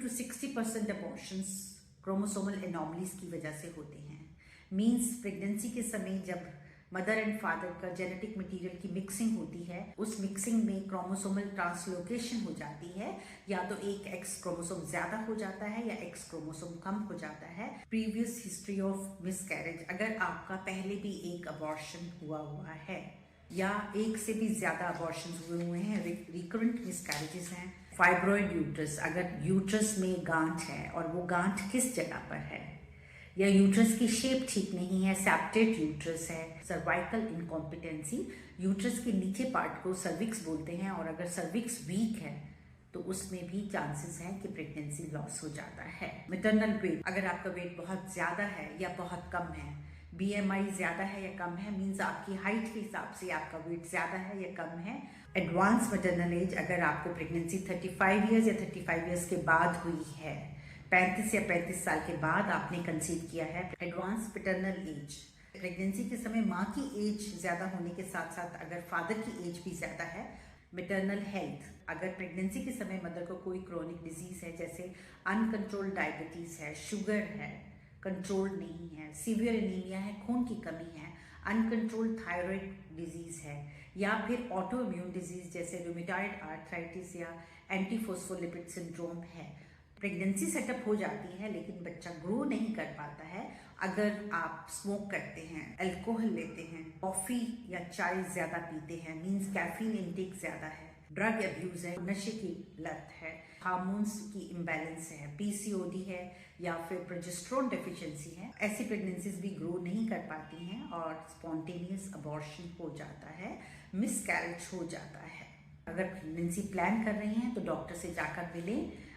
to 60% abortions chromosomal anomalies की वजह से होते हैं। मीन्स प्रेगनेंसी के समय जब मदर एंड फादर का जेनेटिक मटेरियल की मिक्सिंग होती है, उस मिक्सिंग में क्रोमोसोमल ट्रांसलोकेशन हो जाती है, या तो एक एक्स क्रोमोसोम ज्यादा हो जाता है या एक्स क्रोमोसोम कम हो जाता है। प्रीवियस हिस्ट्री ऑफ मिसकैरेज, अगर आपका पहले भी एक अबॉर्शन हुआ है या एक से भी ज्यादा अबॉर्शन हुए हैं, रिकरेंट मिसकैरेजेस हैं। फाइब्रॉइड यूट्रस, अगर यूट्रस में गांठ है और वो गांठ किस जगह पर है, या यूट्रस की शेप ठीक नहीं है, सेप्टेड यूट्रस है। सर्वाइकल इनकॉम्पिटेंसी, यूट्रस के नीचे पार्ट को सर्विक्स बोलते हैं, और अगर सर्विक्स वीक है तो उसमें भी चांसेस हैं कि प्रेगनेंसी लॉस हो जाता है। मैटरनल वेट, अगर आपका वेट बहुत ज्यादा है या बहुत कम है, BMI ज्यादा है या कम है, मीन्स आपकी हाइट के हिसाब से आपका वेट ज्यादा है या कम है। एडवांस मैटरनल एज, अगर आपको प्रेगनेंसी 35 ईयर्स या 35 ईयर्स के बाद हुई है, 35 या 35 साल के बाद आपने कंसीव किया है। एडवांस पैटर्नल एज, प्रेगनेंसी के समय माँ की एज ज्यादा होने के साथ साथ अगर फादर की एज भी ज्यादा है। मैटरनल हेल्थ, अगर प्रेगनेंसी के समय मदर को कोई क्रोनिक डिजीज है, जैसे अनकंट्रोल्ड डायबिटीज है, शुगर है, कंट्रोल नहीं है, सीवियर एनीमिया है, खून की कमी है, अनकंट्रोल्ड थायराइड डिजीज है, या फिर ऑटो इम्यून डिजीज जैसे रूमेटॉइड आर्थराइटिस या एंटीफोस्फोलिपिड सिंड्रोम है। प्रेगनेंसी सेटअप हो जाती है लेकिन बच्चा ग्रो नहीं कर पाता है अगर आप स्मोक करते हैं, अल्कोहल लेते हैं, कॉफी या चाय ज्यादा पीते हैं, मींस कैफीन इंटेक ज्यादा है, ड्रग अब्यूज है, नशे की लत है, हार्मोन्स की इम्बैलेंस है, PCOD है, या फिर प्रोजेस्टेरोन डेफिशिएंसी है। ऐसी प्रेगनेंसीज भी ग्रो नहीं कर पाती हैं और स्पॉन्टेनियस अबॉर्शन हो जाता है, मिसकैरेज हो जाता है। अगर प्रेगनेंसी प्लान कर रहे हैं तो डॉक्टर से जाकर मिलें।